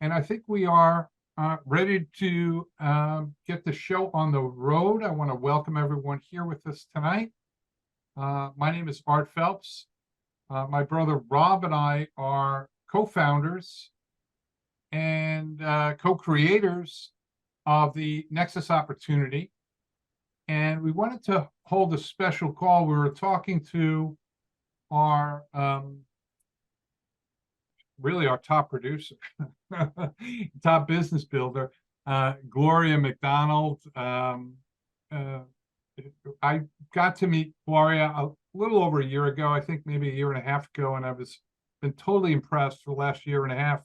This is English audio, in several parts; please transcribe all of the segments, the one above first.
and I think we are ready to get the show on the road. I want to welcome everyone here with us tonight. My name is Art Phelps. My brother Rob and I are co-founders and co-creators of the Nexus opportunity. And we wanted to hold a special call. We were talking to our really our top producer, top business builder, Gloria MacDonald. I got to meet Gloria a little over a year ago, I think maybe a year and a half ago, and I was been totally impressed for the last year and a half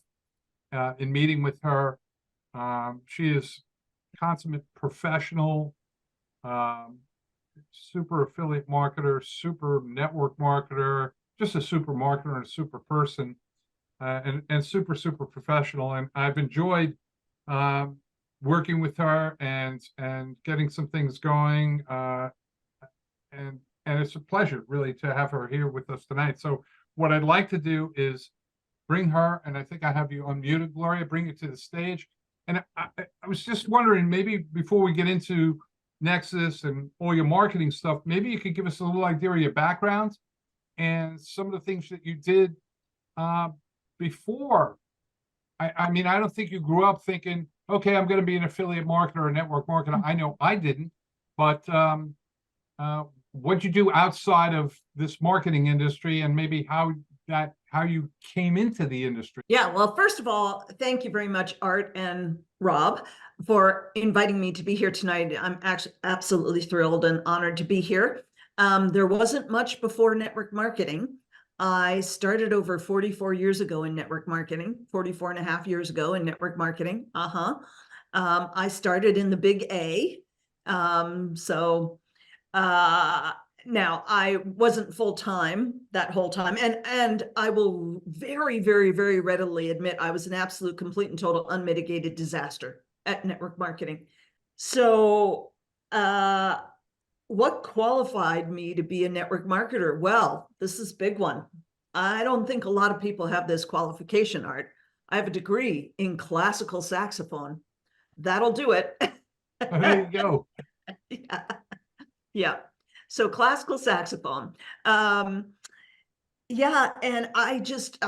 in meeting with her. She is consummate professional, super affiliate marketer, super network marketer, just a super marketer and a super person, and super professional. And I've enjoyed working with her and getting some things going. And it's a pleasure really to have her here with us tonight. So what I'd like to do is bring her, and I think I have you unmuted, Gloria, bring you to the stage. And I was just wondering, maybe before we get into Nexus and all your marketing stuff, maybe you could give us a little idea of your background and some of the things that you did before. I mean, I don't think you grew up thinking, okay, I'm going to be an affiliate marketer or a network marketer. I know I didn't, but what'd you do outside of this marketing industry, and maybe how you came into the industry? Yeah, well, first of all, thank you very much, Art and Rob, for inviting me to be here tonight. I'm actually absolutely thrilled and honored to be here. There wasn't much before network marketing. I started over 44 years ago in network marketing, 44 and a half years ago in network marketing. I started in the big A. Now I wasn't full-time that whole time. And I will very, very, very readily admit I was an absolute, complete and total unmitigated disaster at network marketing. So what qualified me to be a network marketer? Well, this is a big one. I don't think a lot of people have this qualification, Art. I have a degree in classical saxophone. That'll do it. There you go. Yeah. So classical saxophone. Yeah, and I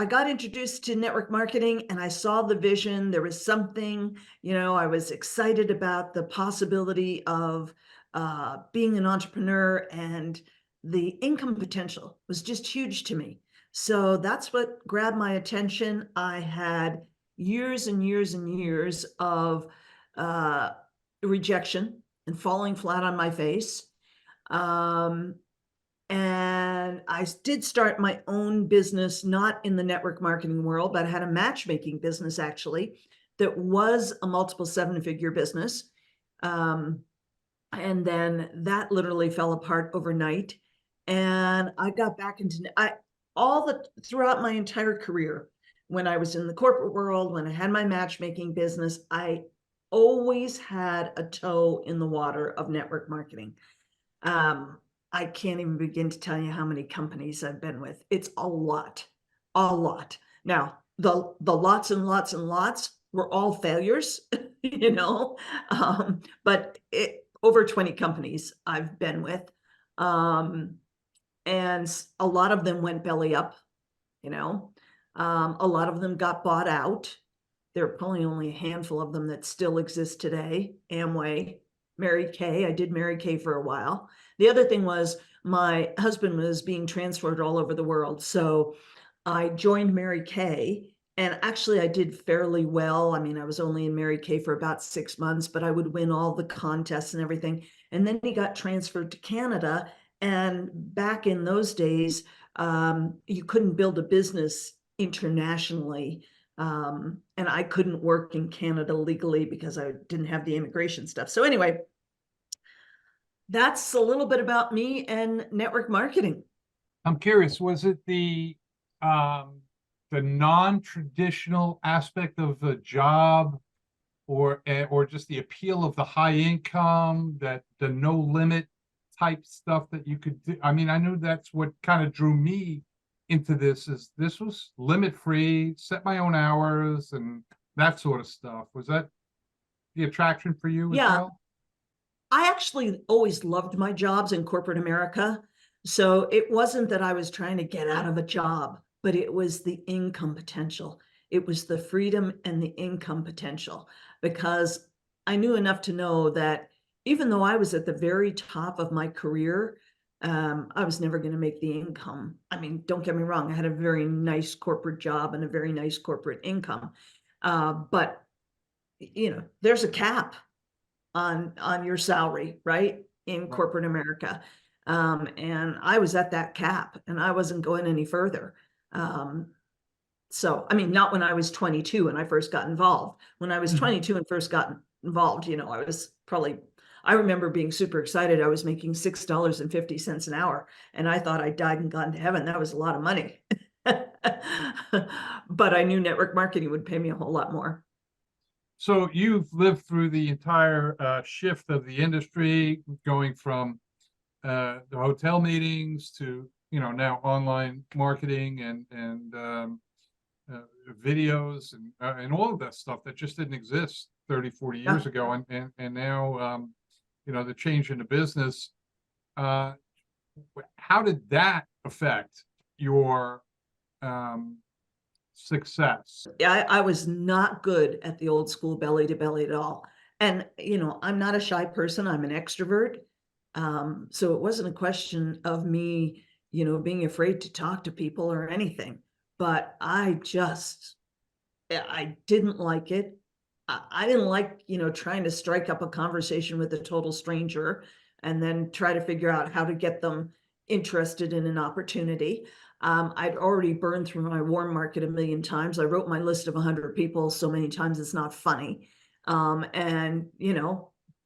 got introduced to network marketing and I saw the vision. There was something, I was excited about the possibility of being an entrepreneur, and the income potential was just huge to me. So that's what grabbed my attention. I had years and years and years of rejection and falling flat on my face. And I did start my own business, not in the network marketing world, but I had a matchmaking business actually that was a multiple seven-figure business. And then that literally fell apart overnight. And I got back into throughout my entire career, when I was in the corporate world, when I had my matchmaking business, I always had a toe in the water of network marketing. I can't even begin to tell you how many companies I've been with. It's a lot. Now, the lots and lots and lots were all failures, but over 20 companies I've been with. And a lot of them went belly up, a lot of them got bought out. There are probably only a handful of them that still exist today. Amway, Mary Kay. I did Mary Kay for a while. The other thing was my husband was being transferred all over the world. So I joined Mary Kay, and actually I did fairly well. I mean, I was only in Mary Kay for about 6 months, but I would win all the contests and everything. And then he got transferred to Canada. And back in those days, you couldn't build a business internationally. And I couldn't work in Canada legally because I didn't have the immigration stuff. So anyway, that's a little bit about me and network marketing. I'm curious, was it the non-traditional aspect of the job, or just the appeal of the high income, that the no limit type stuff that you could do? I mean, I knew that's what kind of drew me into this. Is this was limit free, set my own hours, and that sort of stuff. Was that the attraction for you as Yeah, well? I actually always loved my jobs in corporate America. So it wasn't that I was trying to get out of a job, but it was the income potential. It was the freedom and the income potential, because I knew enough to know that even though I was at the very top of my career, I was never going to make the income. I mean, don't get me wrong, I had a very nice corporate job and a very nice corporate income. But there's a cap on your salary, right? In Right. corporate America. And I was at that cap and I wasn't going any further. Um, so, I mean, not when I was 22 and I first got involved. When I was Mhm. 22 and first got involved, I remember being super excited. I was making $6.50 an hour and I thought I died and gone to heaven. That was a lot of money. But I knew network marketing would pay me a whole lot more. So you've lived through the entire shift of the industry, going from the hotel meetings to now online marketing and uh, videos and all of that stuff that just didn't exist 30, 40 Yeah. years ago, and now the change in the business. Uh, how did that affect your um, success? I was not good at the old school belly to belly at all. And, I'm not a shy person, I'm an extrovert. So it wasn't a question of me, being afraid to talk to people or anything. But I didn't like it. I didn't like, trying to strike up a conversation with a total stranger and then try to figure out how to get them interested in an opportunity. I'd already burned through my warm market a million times. I wrote my list of 100 people so many times it's not funny. And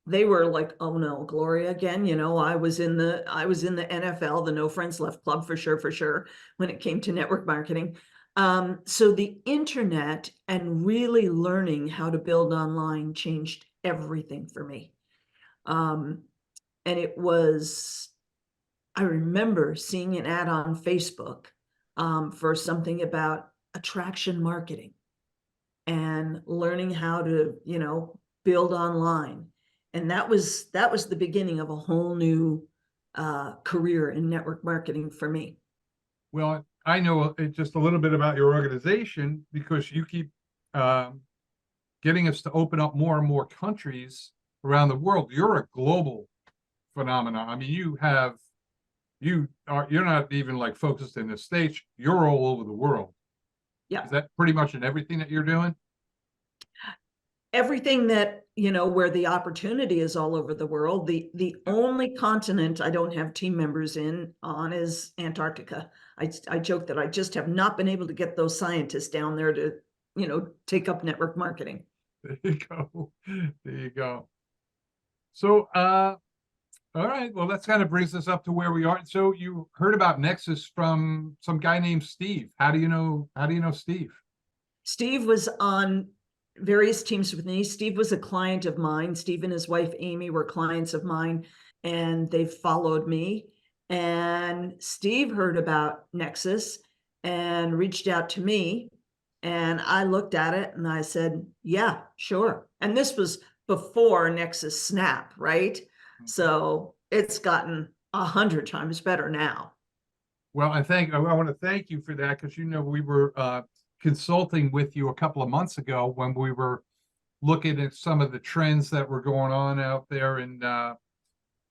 they were like, "Oh no, Gloria again." I was in the NFL, the No Friends Left Club, for sure, when it came to network marketing. So the internet and really learning how to build online changed everything for me. Um, and I remember seeing an ad on Facebook for something about attraction marketing and learning how to, build online. And that was the beginning of a whole new career in network marketing for me. Well, I know just a little bit about your organization because you keep um, getting us to open up more and more countries around the world. You're a global phenomenon. I mean, you're not even like focused in the States. You're all over the world. Yeah. Is that pretty much in everything that you're doing? Everything that, where the opportunity is all over the world. The Yeah. only continent I don't have team members on is Antarctica. I joke that I just have not been able to get those scientists down there to, take up network marketing. There you go. There you go. So, all right. Well, that kind of brings us up to where we are. So you heard about Nexus from some guy named Steve. How do you know Steve? Steve was on various teams with me. Steve was a client of mine. Steve and his wife Amy were clients of mine, and they followed me. And Steve heard about Nexus and reached out to me. And I looked at it and I said, "Yeah, sure." And this was before Nexus SNAP, right? Mhm. So it's gotten 100 times better now. Well, I want to thank you for that because we were consulting with you a couple of months ago when we were looking at some of the trends that were going on out there and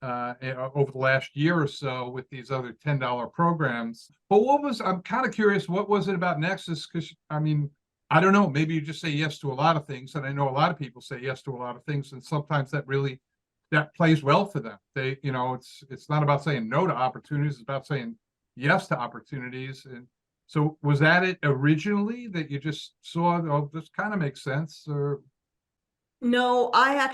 over the last year or so with these other $10 programs. But I'm kind of curious, what was it about Nexus? Because I mean, I don't know, maybe you just say yes to a lot of things. And I know a lot of people say yes to a lot of things. And sometimes that plays well for them. It's not about saying no to opportunities, it's about saying yes to opportunities. And so was that it originally that you just saw, oh, this kind of makes sense? Or No, I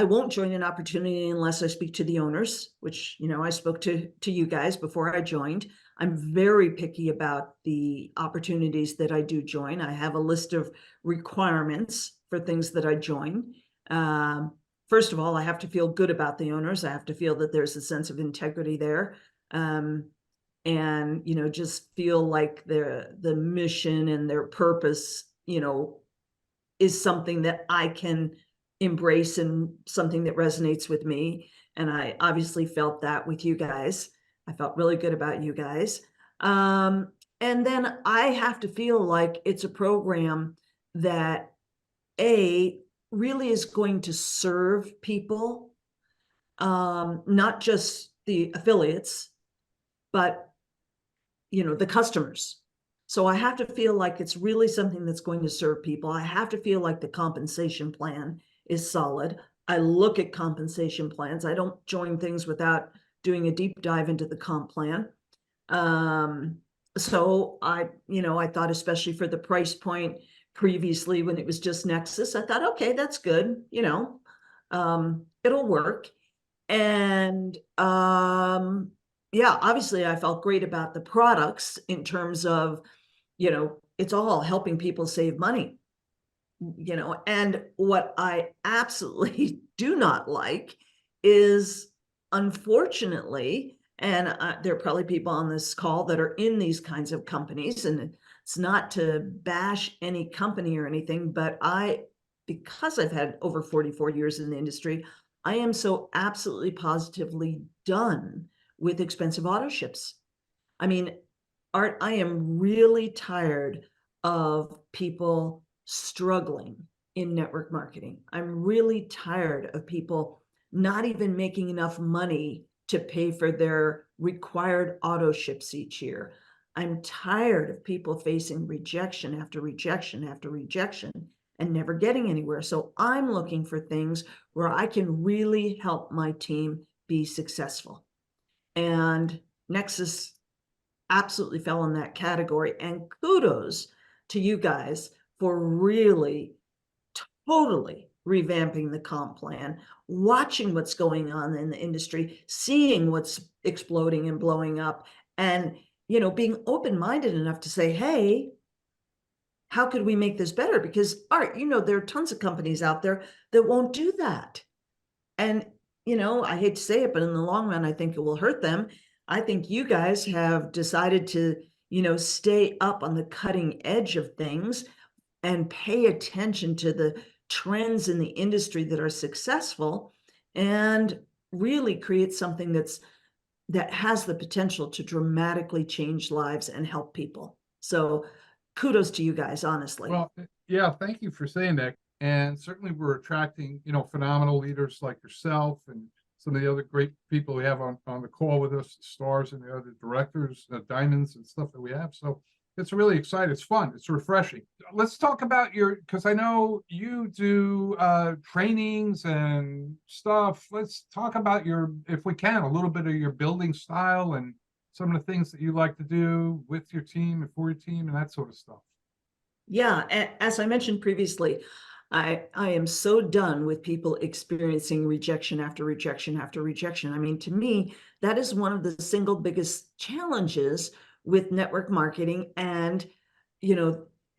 won't join an opportunity unless I speak to the owners, which, I spoke to you guys before I joined. I'm very picky about the opportunities that I do join. I have a list of requirements for things that I join. Um, First of all, I have to feel good about the owners. I have to feel that there's a sense of integrity there. Um, and just feel like the mission and their purpose is something that I can embrace and something that resonates with me. And I obviously felt that with you guys. I felt really good about you guys. And then I have to feel like it's a program that really is going to serve people, not just the affiliates, but the customers. So I have to feel like it's really something that's going to serve people. I have to feel like the compensation plan is solid. I look at compensation plans. I don't join things without doing a deep dive into the comp plan. So I thought, especially for the price point previously when it was just Nexus, I thought, okay, that's good. It'll work. And yeah, obviously I felt great about the products in terms of, it's all helping people save money, and what I absolutely do not like is, unfortunately, and there are probably people on this call that are in these kinds of companies, and it's not to bash any company or anything, but because I've had over 44 years in the industry, I am so absolutely positively done with expensive auto ships. I mean, Art, I am really tired of people struggling in network marketing. I'm really tired of people not even making enough money to pay for their required auto ships each year. I'm tired of people facing rejection after rejection after rejection and never getting anywhere. So I'm looking for things where I can really help my team be successful. And Nexus absolutely fell in that category. And kudos to you guys for really totally revamping the comp plan, watching what's going on in the industry, seeing what's exploding and blowing up, and being open-minded enough to say, hey, how could we make this better? Because Art, there are tons of companies out there that won't do that. And I hate to say it, but in the long run, I think it will hurt them. I think you guys have decided to, stay up on the cutting edge of things and pay attention to the trends in the industry that are successful and really create something that has the potential to dramatically change lives and help people. So kudos to you guys, honestly. Well, yeah, thank you for saying that. And certainly we're attracting, phenomenal leaders like yourself and some of the other great people we have on the call with us, the stars and the other directors, diamonds and stuff that we have. So it's really exciting. It's fun. It's refreshing. Let's talk about because I know you do trainings and stuff. Let's talk about if we can, a little bit of your building style and some of the things that you like to do with your team and for your team and that sort of stuff. Yeah, as I mentioned previously, I am so done with people experiencing rejection after rejection after rejection. I mean, to me, that is one of the single biggest challenges with network marketing. And,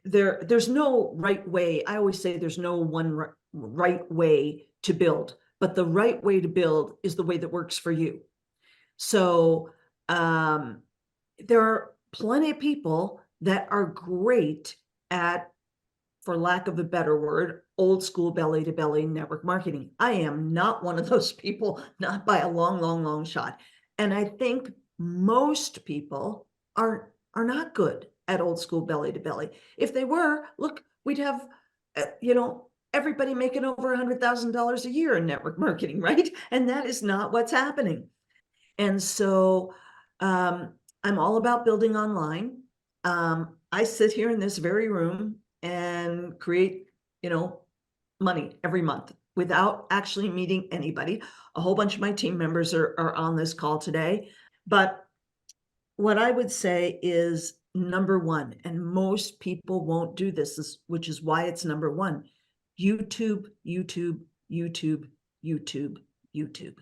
there's no right way. I always say there's no one right way to build, but the right way to build is the way that works for you. So there are plenty of people that are great at, for lack of a better word, old school belly to belly network marketing. I am not one of those people, not by a long, long, long shot. And I think most people are not good at old school belly to belly. If they were, look, we'd have, everybody making over $100,000 a year in network marketing, right? And that is not what's happening. And so I'm all about building online. I sit here in this very room and create, money every month without actually meeting anybody. A whole bunch of my team members are on this call today. But what I would say is number one, and most people won't do this, which is why it's number one: YouTube, YouTube, YouTube, YouTube, YouTube.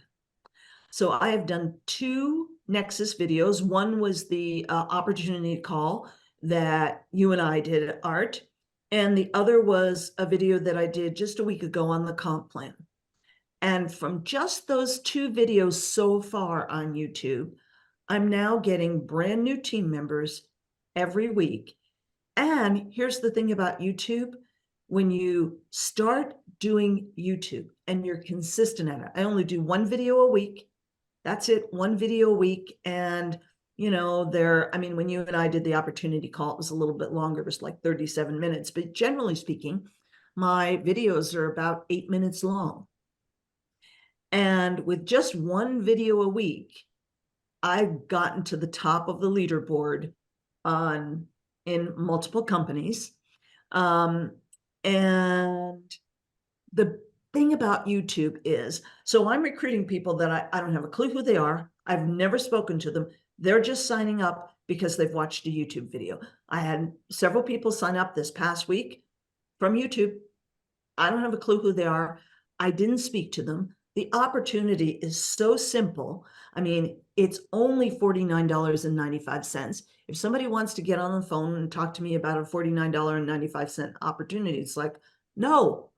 So I have done 2 Nexus videos. One was the opportunity call that you and I did, Art, and the other was a video that I did just a week ago on the comp plan. And from just those 2 videos so far on YouTube, I'm now getting brand new team members every week. And here's the thing about YouTube. When you start doing YouTube and you're consistent at it, I only do one video a week. That's it, one video a week. And, you know, I mean, when you and I did the opportunity call, it was a little bit longer. It was like 37 minutes. But generally speaking, my videos are about 8 minutes long. And with just one video a week, I've gotten to the top of the leaderboard in multiple companies. And the thing about YouTube is, so I'm recruiting people that I don't have a clue who they are. I've never spoken to them. They're just signing up because they've watched a YouTube video. I had several people sign up this past week from YouTube. I don't have a clue who they are. I didn't speak to them. The opportunity is so simple. I mean, it's only $49.95. If somebody wants to get on the phone and talk to me about a $49.95 opportunity, it's like, no,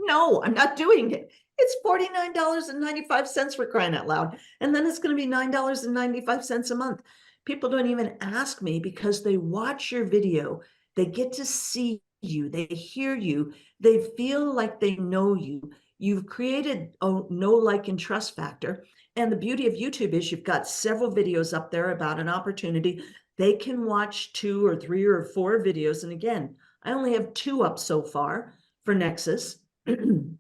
I'm not doing it. It's $49.95 for crying out loud. And then it's going to be $9.95 a month. People don't even ask me because they watch your video. They get to see you. They hear you. They feel like they know you. You've created a know, like, and trust factor. And the beauty of YouTube is you've got several videos up there about an opportunity. They can watch 2 or 3 or 4 videos. And again, I only have 2 up so far for Nexus. And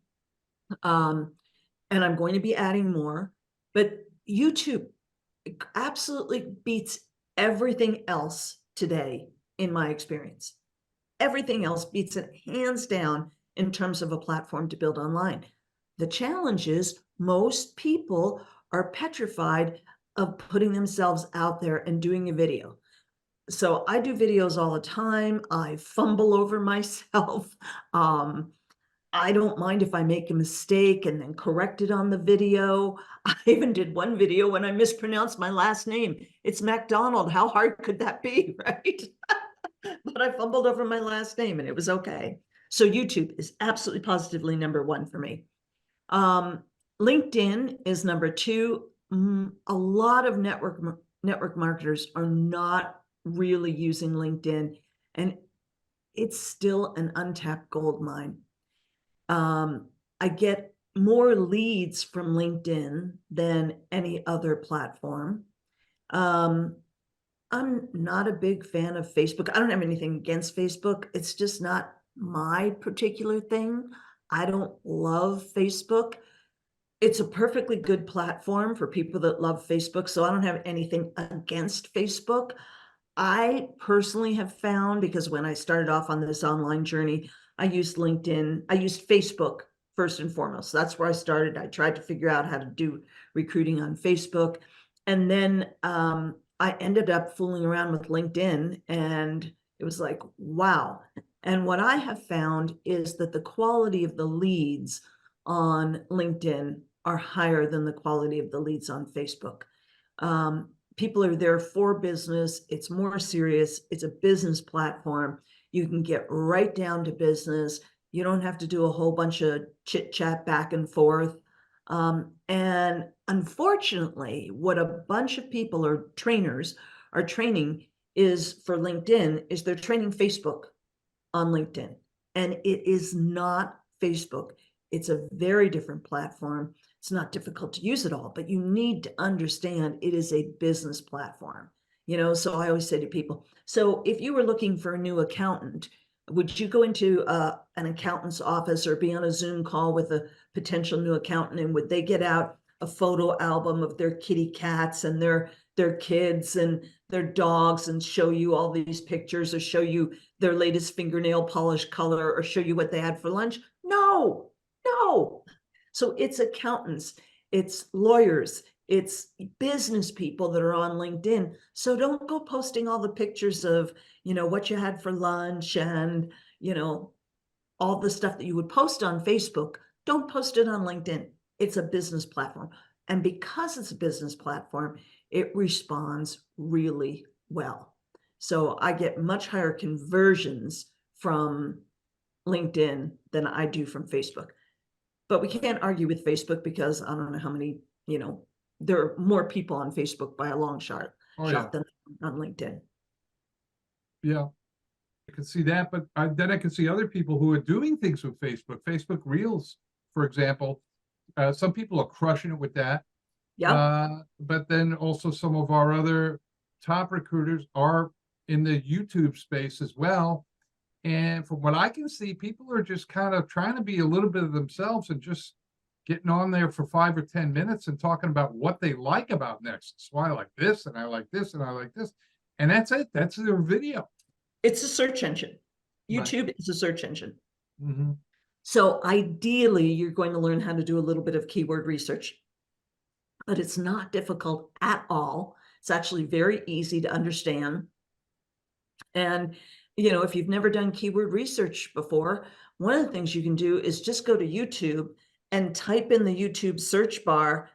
I'm going to be adding more. But YouTube absolutely beats everything else today, in my experience. Everything else beats it hands down in terms of a platform to build online. The challenge is most people are petrified of putting themselves out there and doing a video. So I do videos all the time. I fumble over myself. I don't mind if I make a mistake and then correct it on the video. I even did one video when I mispronounced my last name. It's MacDonald. How hard could that be, right? But I fumbled over my last name and it was okay. So YouTube is absolutely positively number 1 for me. LinkedIn is number 2. A lot of network marketers are not really using LinkedIn, and it's still an untapped gold mine. I get more leads from LinkedIn than any other platform. I'm not a big fan of Facebook. I don't have anything against Facebook. It's just not my particular thing. I don't love Facebook. It's a perfectly good platform for people that love Facebook. So I don't have anything against Facebook. I personally have found, because when I started off on this online journey, I used LinkedIn, I used Facebook first and foremost. That's where I started. I tried to figure out how to do recruiting on Facebook. And then I ended up fooling around with LinkedIn, and it was like, wow. And what I have found is that the quality of the leads on LinkedIn are higher than the quality of the leads on Facebook. People are there for business. It's more serious. It's a business platform. You can get right down to business. You don't have to do a whole bunch of chit chat back and forth. And unfortunately, what a bunch of people or trainers are training is for LinkedIn is they're training Facebook on LinkedIn. And it is not Facebook. It's a very different platform. It's not difficult to use at all, but you need to understand it is a business platform. You know, so I always say to people, so if you were looking for a new accountant, would you go into an accountant's office or be on a Zoom call with a potential new accountant, and would they get out a photo album of their kitty cats and their kids and their dogs and show you all these pictures, or show you their latest fingernail polish color, or show you what they had for lunch? No. So it's accountants, it's lawyers, it's business people that are on LinkedIn. So don't go posting all the pictures of, you know, what you had for lunch and, you know, all the stuff that you would post on Facebook. Don't post it on LinkedIn. It's a business platform. And because it's a business platform, it responds really well. So I get much higher conversions from LinkedIn than I do from Facebook. But we can't argue with Facebook because I don't know how many, you know, there are more people on Facebook by a long shot Oh, yeah. than on LinkedIn. Yeah. I can see that, but then I can see other people who are doing things with Facebook Reels, for example. Some people are crushing it with that. Yeah. But then also some of our other top recruiters are in the YouTube space as well. And from what I can see, people are just kind of trying to be a little bit of themselves and just getting on there for 5 or 10 minutes and talking about what they like about Nexus. Why I like this, and I like this, and I like this. And that's it. That's their video. It's a search engine. Right. YouTube is a search engine. Mm-hmm. So ideally, you're going to learn how to do a little bit of keyword research, but it's not difficult at all. It's actually very easy to understand. And, you know, if you've never done keyword research before, one of the things you can do is just go to YouTube and type in the YouTube search bar,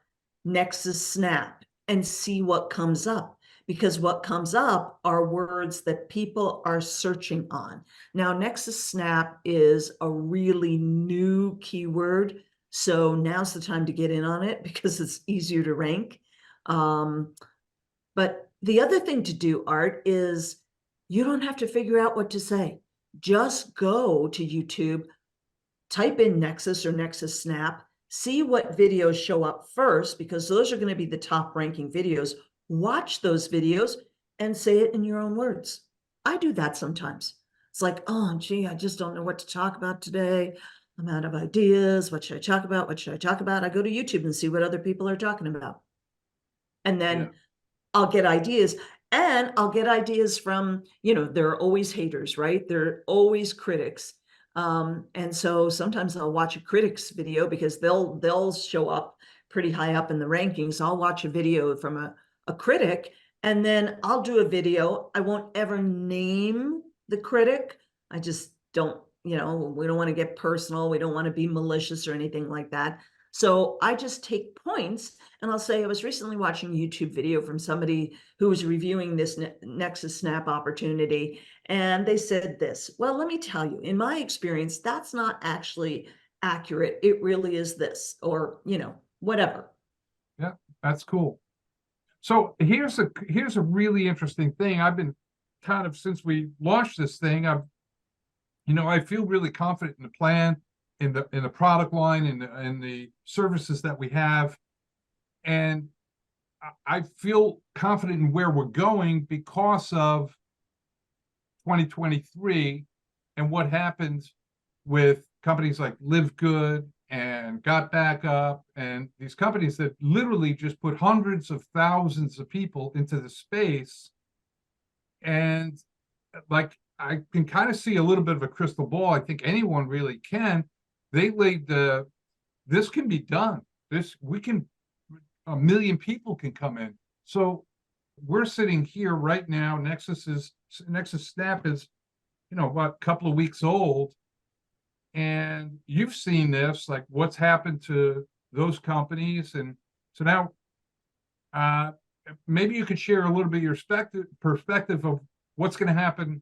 Nexus SNAP, and see what comes up. Because what comes up are words that people are searching on. Now, Nexus SNAP is a really new keyword. So now's the time to get in on it because it's easier to rank. But the other thing to do, Art, is you don't have to figure out what to say. Just go to YouTube, type in Nexus or Nexus SNAP, see what videos show up first, because those are going to be the top ranking videos. Watch those videos and say it in your own words. I do that sometimes. It's like, oh, gee, I just don't know what to talk about today. I'm out of ideas. What should I talk about? What should I talk about? I go to YouTube and see what other people are talking about. And then I'll get ideas, and I'll get ideas from, you know, there are always haters, right? There are always critics. And so sometimes I'll watch a critic's video because they'll show up pretty high up in the rankings. I'll watch a video from a critic, and then I'll do a video. I won't ever name the critic. I just don't, you know, we don't want to get personal. We don't want to be malicious or anything like that. So I just take points, and I'll say, I was recently watching a YouTube video from somebody who was reviewing this Nexus SNAP opportunity, and they said this. Well, let me tell you, in my experience, that's not actually accurate. It really is this, or, you know, whatever. Yeah, that's cool. So here's a really interesting thing. I've been kind of, since we launched this thing, I feel really confident in the plan, in the product line, in the services that we have, and I feel confident in where we're going because of 2023 and what happened with companies like Live Good and Got Back Up, and these companies that literally just put hundreds of thousands of people into the space. And like, I can kind of see a little bit of a crystal ball. I think anyone really can. They laid this can be done. A million people can come in. So we're sitting here right now. Nexus SNAP is, what, a couple of weeks old. And you've seen this, like what's happened to those companies. And so now maybe you could share a little bit of your perspective of what's going to happen,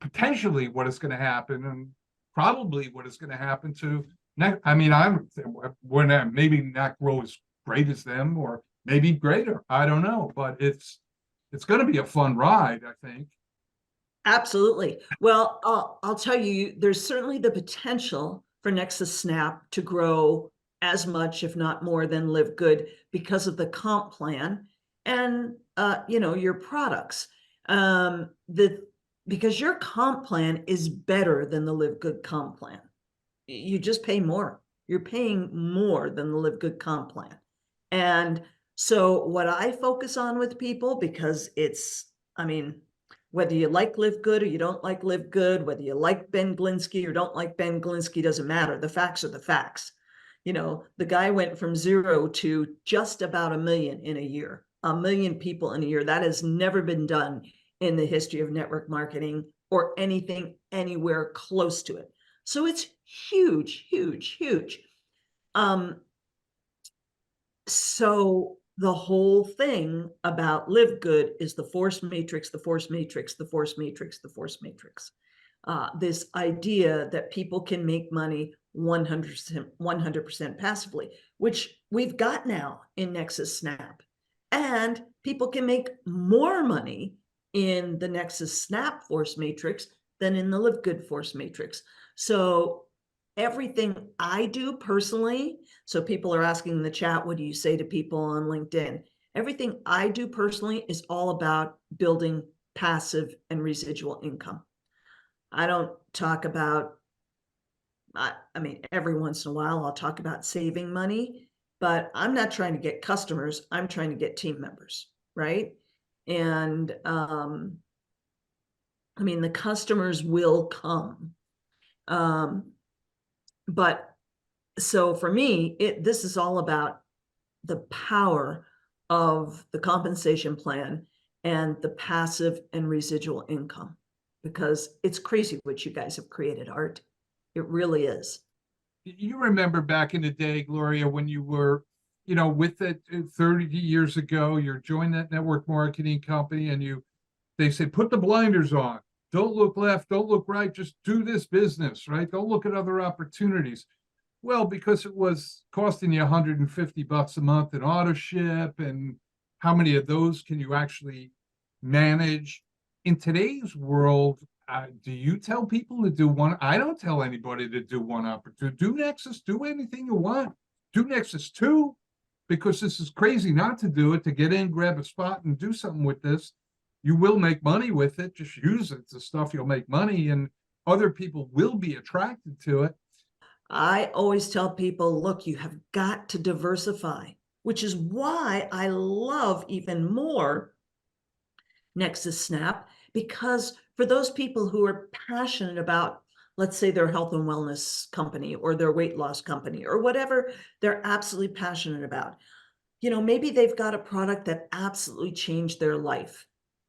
potentially what is going to happen, and probably what is going to happen to next. I mean, we're maybe not grow as great as them, or maybe greater. I don't know, but it's going to be a fun ride, I think. Absolutely. Well, I'll tell you, there's certainly the potential for Nexus SNAP to grow as much, if not more, than Live Good because of the comp plan and your products. Because your comp plan is better than the Live Good comp plan. You just pay more. You're paying more than the Live Good comp plan. And so what I focus on with people, because whether you like Live Good or you don't like Live Good, whether you like Ben Glinsky or don't like Ben Glinsky, doesn't matter. The facts are the facts. The guy went from 0 to just about 1 million in a year, 1 million people in a year. That has never been done in the history of network marketing or anything anywhere close to it. So it's huge, huge, huge. So the whole thing about Live Good is the force matrix, the force matrix, the force matrix, the force matrix. This idea that people can make money 100% passively, which we've got now in Nexus SNAP. And people can make more money in the Nexus SNAP force matrix than in the Live Good force matrix. So everything I do personally, so people are asking in the chat, what do you say to people on LinkedIn? Everything I do personally is all about building passive and residual income. I don't talk about, I mean, every once in a while I'll talk about saving money, but I'm not trying to get customers. I'm trying to get team members, right? And I mean, the customers will come. But so for me, this is all about the power of the compensation plan and the passive and residual income, because it's crazy what you guys have created, Art. It really is. You remember back in the day, Gloria, when you were, with it 30 years ago, you're joining that network marketing company and they said, put the blinders on. Don't look left, don't look right, just do this business, right? Don't look at other opportunities. Well, because it was costing you $150 a month in auto ship, and how many of those can you actually manage? In today's world, do you tell people to do one? I don't tell anybody to do one opportunity. Do Nexus, do anything you want. Do Nexus 2, because this is crazy not to do it, to get in, grab a spot, and do something with this. You will make money with it. Just use it. It's the stuff you'll make money, and other people will be attracted to it. I always tell people, look, you have got to diversify, which is why I love even more Nexus SNAP, because for those people who are passionate about, let's say, their health and wellness company or their weight loss company or whatever they're absolutely passionate about, maybe they've got a product that absolutely changed their life.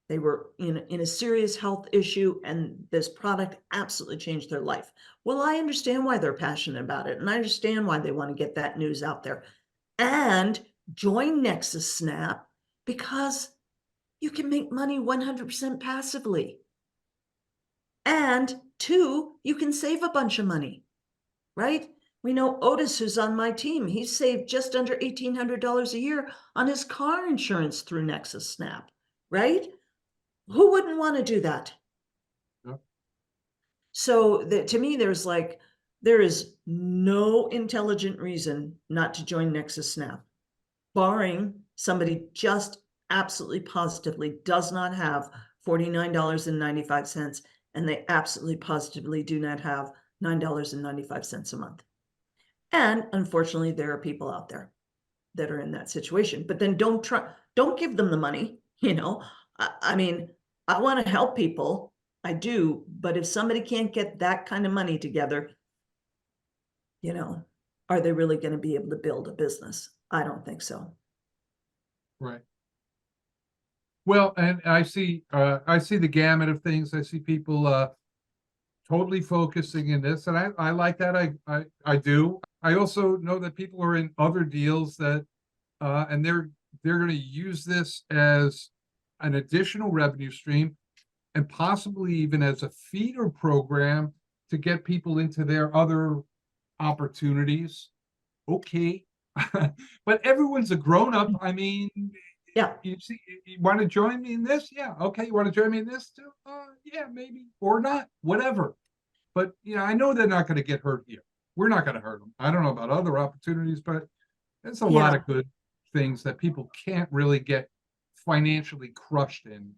They were in a serious health issue, and this product absolutely changed their life. Well, I understand why they're passionate about it, and I understand why they want to get that news out there. And join Nexus SNAP, because you can make money 100% passively. And 2, you can save a bunch of money, right? We know Otis, who's on my team, he saved just under $1,800 a year on his car insurance through Nexus SNAP, right? Who wouldn't want to do that? Yep. So to me, there is no intelligent reason not to join Nexus SNAP, barring somebody just absolutely positively does not have $49.95, and they absolutely positively do not have $9.95 a month. And unfortunately, there are people out there that are in that situation. But then don't give them the money. I mean, I want to help people. I do. But if somebody can't get that kind of money together, are they really going to be able to build a business? I don't think so. Right. Well, and I see the gamut of things. I see people totally focusing in this, and I like that. I do. I also know that people are in other deals that and they're going to use this as an additional revenue stream, and possibly even as a feeder program to get people into their other opportunities. Okay. But everyone's a grown-up. I mean, Yeah. you want to join me in this? Yeah. Okay. You want to join me in this too? Yeah, maybe, or not, whatever. But I know they're not going to get hurt here. We're not going to hurt them. I don't know about other opportunities, but there's a lot of good things that people can't really get financially crushed in,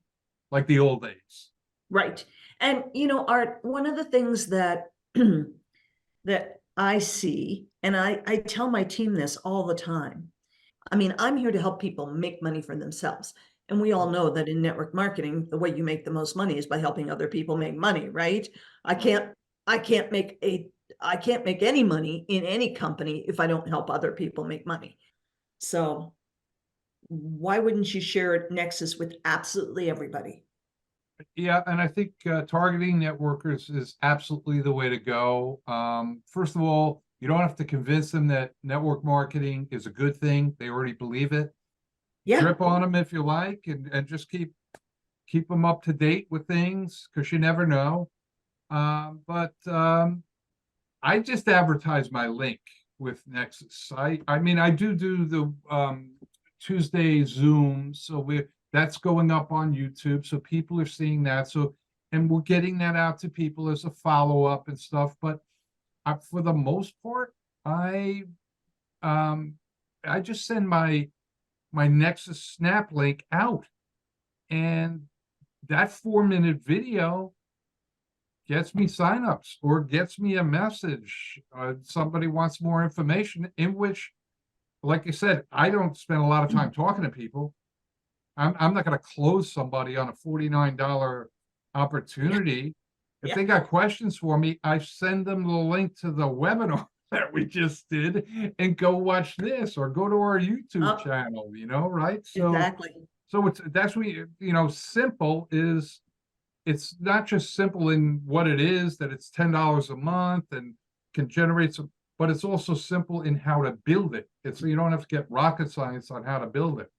like the old days. Right. And Art, one of the things that that I see, and I tell my team this all the time. I mean, I'm here to help people make money for themselves. And we all know that in network marketing, the way you make the most money is by helping other people make money, right? I can't make any money in any company if I don't help other people make money. So why wouldn't you share Nexus with absolutely everybody? Yeah, and I think targeting networkers is absolutely the way to go. First of all, you don't have to convince them that network marketing is a good thing. They already believe it. Yeah. Drip on them if you like, and just keep them up to date with things, because you never know. But I just advertise my link with Nexus. I mean, I do the Tuesday Zoom, so that's going up on YouTube. So people are seeing that. So, and we're getting that out to people as a follow-up and stuff. But for the most part, I just send my Nexus SNAP link out, and that 4-minute video gets me signups or gets me a message. Somebody wants more information, in which, like I said, I don't spend a lot of time talking to people. I'm not going to close somebody on a $49 opportunity. If they got questions for me, I send them the link to the webinar that we just did and go watch this or go to our YouTube channel, right? So, Exactly. so that's what, simple is, it's not just simple in what it is, that it's $10 a month and can generate some, but it's also simple in how to build it. It's, you don't have to get rocket science on how to build it.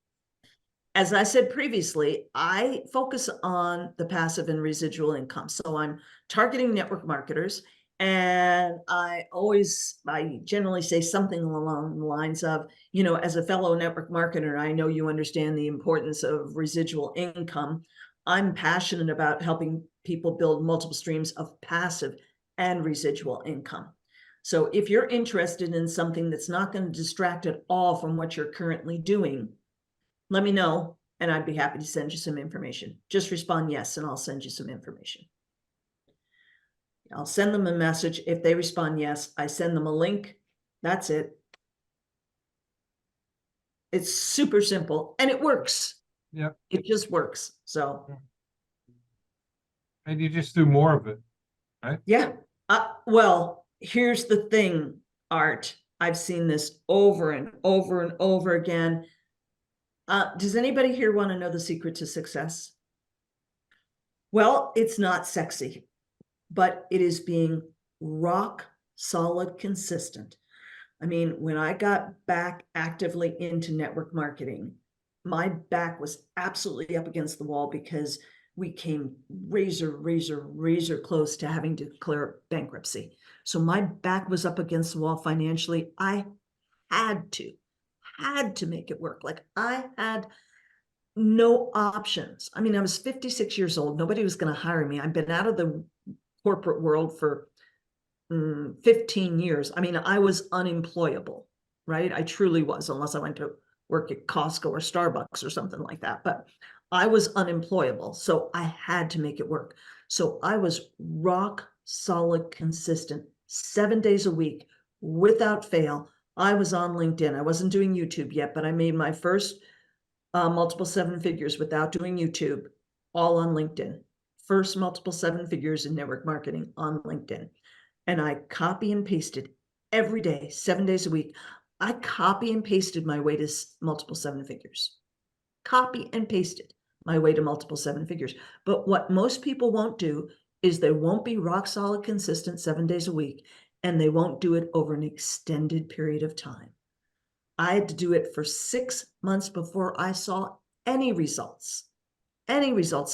As I said previously, I focus on the passive and residual income. So I'm targeting network marketers, and I generally say something along the lines of, as a fellow network marketer, I know you understand the importance of residual income. I'm passionate about helping people build multiple streams of passive and residual income. So if you're interested in something that's not going to distract at all from what you're currently doing, let me know, and I'd be happy to send you some information. Just respond yes, and I'll send you some information. I'll send them a message. If they respond yes, I send them a link. That's it. It's super simple, and it works. Yeah. It just works. So. And you just do more of it, right? Yeah. Well, here's the thing, Art. I've seen this over and over and over again. Does anybody here want to know the secret to success? Well, it's not sexy, but it is being rock solid consistent. I mean, when I got back actively into network marketing, my back was absolutely up against the wall because we came razor close to having to declare bankruptcy. So my back was up against the wall financially. I had to make it work. Like, I had no options. I mean, I was 56 years old. Nobody was going to hire me. I've been out of the corporate world for 15 years. I mean, I was unemployable, right? I truly was, unless I went to work at Costco or Starbucks or something like that. But I was unemployable, so I had to make it work. So I was rock solid, consistent, 7 days a week, without fail. I was on LinkedIn. I wasn't doing YouTube yet, but I made my first multiple 7 figures without doing YouTube, all on LinkedIn. First multiple 7 figures in network marketing on LinkedIn. And I copy and pasted every day, 7 days a week. I copy and pasted my way to multiple 7 figures. Copy and pasted my way to multiple 7 figures. But what most people won't do is they won't be rock solid consistent 7 days a week, and they won't do it over an extended period of time. I had to do it for 6 months before I saw any results at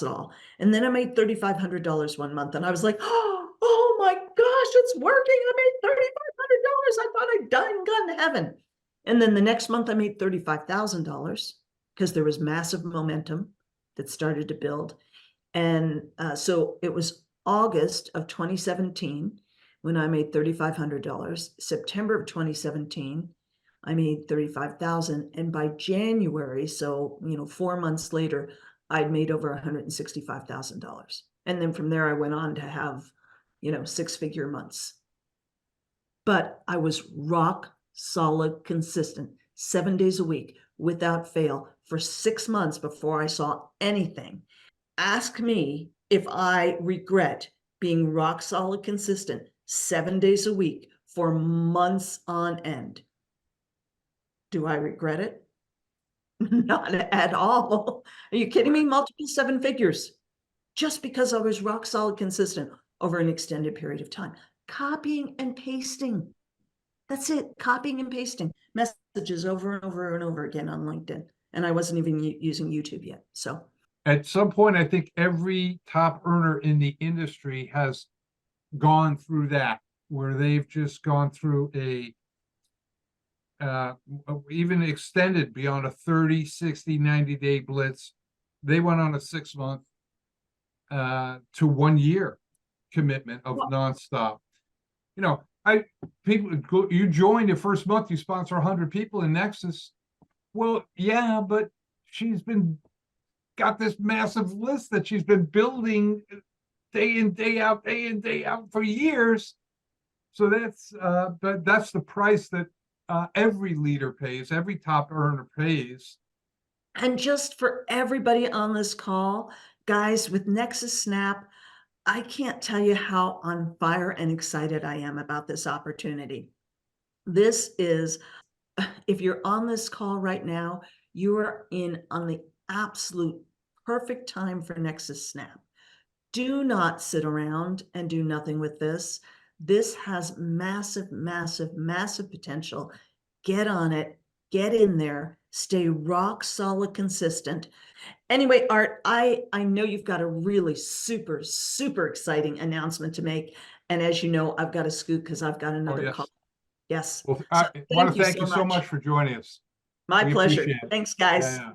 all. And then I made $3,500 one month, and I was like, oh my gosh, it's working. I made $3,500. I thought I'd died and gone to heaven. And then the next month I made $35,000 because there was massive momentum that started to build. And so it was August of 2017 when I made $3,500. September of 2017, I made $35,000. And by January, so 4 months later, I'd made over $165,000. And then from there, I went on to have, 6-figure months. But I was rock solid, consistent, 7 days a week, without fail, for 6 months before I saw anything. Ask me if I regret being rock solid, consistent, 7 days a week for months on end. Do I regret it? Not at all. Are you kidding me? Multiple 7 figures just because I was rock solid consistent over an extended period of time. Copying and pasting. That's it. Copying and pasting messages over and over and over again on LinkedIn. And I wasn't even using YouTube yet. So at some point, I think every top earner in the industry has gone through that, where they've just gone through a even extended beyond a 30, 60, 90-day blitz they went on a 6-month to 1 year commitment of nonstop. You know, you join the first month, you sponsor 100 people in Nexus. Well, yeah, but she's got this massive list that she's been building day in, day out for years. So that's the price that every leader pays, every top earner pays. And just for everybody on this call, guys, with Nexus SNAP, I can't tell you how on fire and excited I am about this opportunity. This is, if you're on this call right now, you are in on the absolute perfect time for Nexus SNAP. Do not sit around and do nothing with this. This has massive, massive, massive potential. Get on it, get in there, stay rock solid consistent. Anyway, Art, I know you've got a really super, super exciting announcement to make. And as you know, I've got to scoot because I've got another yes. call. Yes. Well, So I want to thank you so much for joining us. My We pleasure. appreciate it. Thanks, guys. Yeah.